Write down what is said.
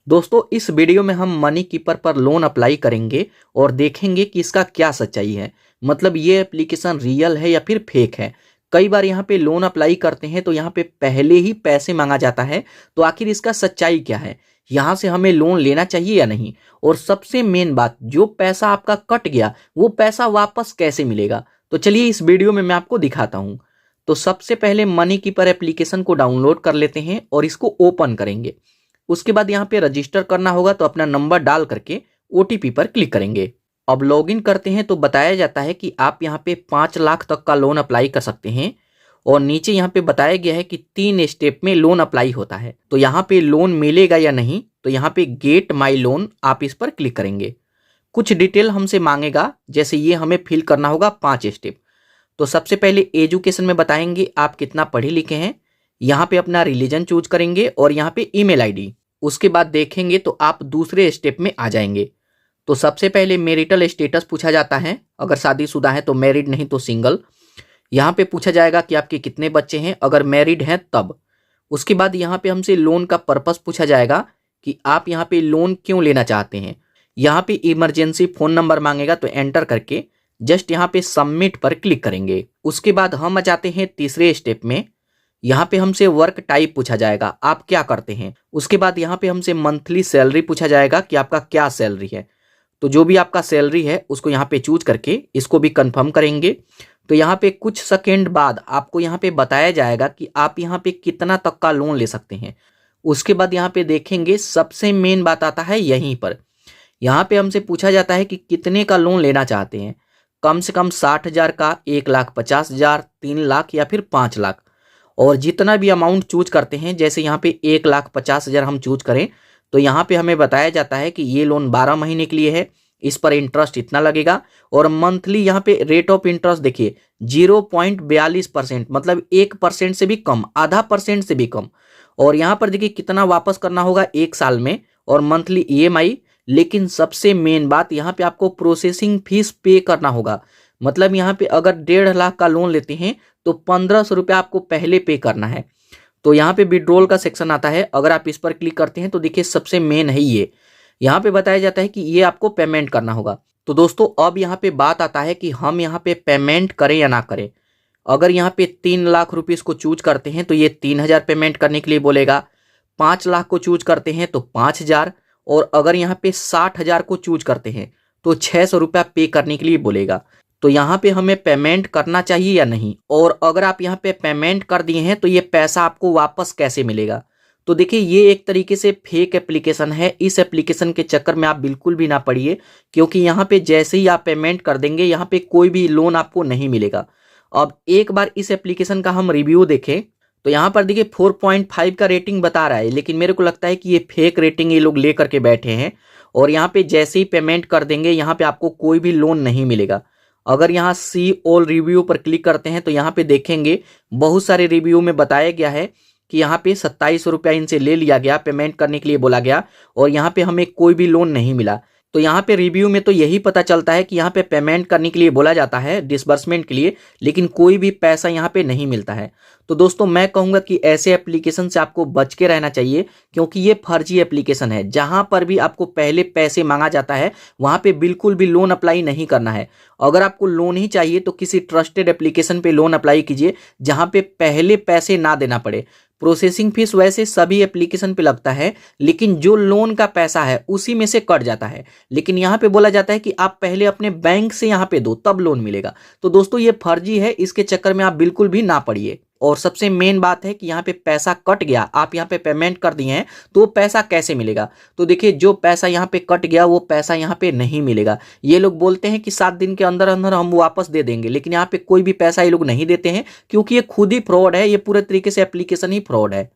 दोस्तों इस वीडियो में हम मनी कीपर पर लोन अप्लाई करेंगे और देखेंगे कि इसका क्या सच्चाई है। मतलब ये एप्लीकेशन रियल है या फिर फेक है। कई बार यहाँ पे लोन अप्लाई करते हैं तो यहाँ पे पहले ही पैसे मांगा जाता है। तो आखिर इसका सच्चाई क्या है, यहाँ से हमें लोन लेना चाहिए या नहीं, और सबसे मेन बात, जो पैसा आपका कट गया वो पैसा वापस कैसे मिलेगा। तो चलिए इस वीडियो में मैं आपको दिखाता हूँ। तो सबसे पहले मनी कीपर एप्लीकेशन को डाउनलोड कर लेते हैं और इसको ओपन करेंगे। उसके बाद यहाँ पे रजिस्टर करना होगा, तो अपना नंबर डाल करके ओटीपी पर क्लिक करेंगे। अब लॉगिन करते हैं तो बताया जाता है कि आप यहाँ पे 5 लाख तक का लोन अप्लाई कर सकते हैं। और नीचे यहाँ पे बताया गया है कि 3 स्टेप में लोन अप्लाई होता है। तो यहाँ पे लोन मिलेगा या नहीं, तो यहाँ पे गेट माई लोन आप इस पर क्लिक करेंगे। कुछ डिटेल हमसे मांगेगा, जैसे ये हमें फिल करना होगा 5 स्टेप। तो सबसे पहले एजुकेशन में बताएंगे आप कितना पढ़े लिखे हैं। यहाँ पे अपना रिलीजन चूज करेंगे और यहाँ पे ईमेल आईडी। उसके बाद देखेंगे तो आप दूसरे स्टेप में आ जाएंगे। तो सबसे पहले मैरिटल स्टेटस पूछा जाता है, अगर शादीशुदा है तो मैरिड, नहीं तो सिंगल। यहाँ पे पूछा जाएगा कि आपके कितने बच्चे हैं, अगर मैरिड हैं तब। उसके बाद यहाँ पे हमसे लोन का पर्पस पूछा जाएगा कि आप यहाँ पे लोन क्यों लेना चाहते हैं। यहाँ पे इमरजेंसी फ़ोन नंबर मांगेगा, तो एंटर करके जस्ट यहाँ पे सबमिट पर क्लिक करेंगे। उसके बाद हम आ जाते हैं तीसरे स्टेप में। यहाँ पे हमसे वर्क टाइप पूछा जाएगा, आप क्या करते हैं। उसके बाद यहाँ पे हमसे मंथली सैलरी पूछा जाएगा कि आपका क्या सैलरी है। तो जो भी आपका सैलरी है उसको यहाँ पे चूज करके इसको भी कंफर्म करेंगे। तो यहाँ पे कुछ सेकेंड बाद आपको यहाँ पे बताया जाएगा कि आप यहाँ पे कितना तक का लोन ले सकते हैं। उसके बाद यहाँ पे देखेंगे, सबसे मेन बात आता है यहीं पर। यहाँ पे हमसे पूछा जाता है कि कितने का लोन लेना चाहते हैं। कम से कम 60,000 का, 1,50,000, 3 लाख या फिर 5 लाख। और जितना भी अमाउंट चूज करते हैं, जैसे यहाँ पे 1,50,000 हम चूज करें, तो यहाँ पे हमें बताया जाता है कि ये लोन 12 महीने के लिए है, इस पर इंटरेस्ट इतना लगेगा। और मंथली यहाँ पे रेट ऑफ इंटरेस्ट देखिए 0.42%, मतलब 1% से भी कम, आधा परसेंट से भी कम। और यहाँ पर देखिए कितना वापस करना होगा 1 साल में, और मंथली ईएमआई। लेकिन सबसे मेन बात, यहाँ पे आपको प्रोसेसिंग फीस पे करना होगा। मतलब यहाँ पे अगर 1.5 लाख का लोन लेते हैं तो 1,500 रुपया आपको पहले पे करना है। तो यहाँ पे विड्रॉल का सेक्शन आता है, अगर आप इस पर क्लिक करते हैं तो देखिए सबसे मेन है ये। यहाँ पे बताया जाता है कि ये आपको पेमेंट करना होगा। तो दोस्तों अब यहाँ पे बात आता है कि हम यहाँ पे पेमेंट करें या ना करें। अगर यहाँ पे 3 लाख रुपीज़ को चूज करते हैं तो ये 3,000 पेमेंट करने के लिए बोलेगा। 5 लाख को चूज करते हैं तो 5,000। और अगर यहाँ पे 60,000 को चूज करते हैं तो 600 रुपया पे करने के लिए बोलेगा। तो यहाँ पे हमें पेमेंट करना चाहिए या नहीं, और अगर आप यहाँ पे पेमेंट कर दिए हैं तो ये पैसा आपको वापस कैसे मिलेगा। तो देखिए ये एक तरीके से फेक एप्लीकेशन है। इस एप्लीकेशन के चक्कर में आप बिल्कुल भी ना पड़िए, क्योंकि यहाँ पे जैसे ही आप पेमेंट कर देंगे यहाँ पे कोई भी लोन आपको नहीं मिलेगा। अब एक बार इस एप्लीकेशन का हम रिव्यू देखें तो यहाँ पर देखिए 4.5 का रेटिंग बता रहा है, लेकिन मेरे को लगता है कि ये फेक रेटिंग ये लोग ले करके बैठे हैं। और यहाँ पे जैसे ही पेमेंट कर देंगे यहाँ पे आपको कोई भी लोन नहीं मिलेगा। अगर यहाँ सी ऑल रिव्यू पर क्लिक करते हैं तो यहाँ पे देखेंगे बहुत सारे रिव्यू में बताया गया है कि यहाँ पे 2700 रुपया इनसे ले लिया गया, पेमेंट करने के लिए बोला गया, और यहाँ पे हमें कोई भी लोन नहीं मिला। तो यहाँ पे रिव्यू में तो यही पता चलता है कि यहाँ पे पेमेंट करने के लिए बोला जाता है, डिसबर्समेंट के लिए, लेकिन कोई भी पैसा यहाँ पे नहीं मिलता है। तो दोस्तों मैं कहूँगा कि ऐसे एप्लीकेशन से आपको बच के रहना चाहिए, क्योंकि ये फर्जी एप्लीकेशन है। जहाँ पर भी आपको पहले पैसे मांगा जाता है वहाँ पे बिल्कुल भी लोन अप्लाई नहीं करना है। अगर आपको लोन ही चाहिए तो किसी ट्रस्टेड एप्लीकेशन पे लोन अप्लाई कीजिए, जहाँ पे पहले पैसे ना देना पड़े। प्रोसेसिंग फीस वैसे सभी एप्लीकेशन पे लगता है, लेकिन जो लोन का पैसा है उसी में से कट जाता है। लेकिन यहाँ पे बोला जाता है कि आप पहले अपने बैंक से यहाँ पे दो, तब लोन मिलेगा। तो दोस्तों ये फर्जी है, इसके चक्कर में आप बिल्कुल भी ना पड़िए। और सबसे मेन बात है कि यहाँ पे पैसा कट गया, आप यहाँ पे पेमेंट कर दिए हैं, तो पैसा कैसे मिलेगा। तो देखिए जो पैसा यहाँ पे कट गया वो पैसा यहाँ पे नहीं मिलेगा। ये लोग बोलते हैं कि 7 दिन के अंदर अंदर हम वापस दे देंगे, लेकिन यहाँ पे कोई भी पैसा ये लोग नहीं देते हैं, क्योंकि ये खुद ही फ्रॉड है। ये पूरे तरीके से एप्लीकेशन ही फ्रॉड है।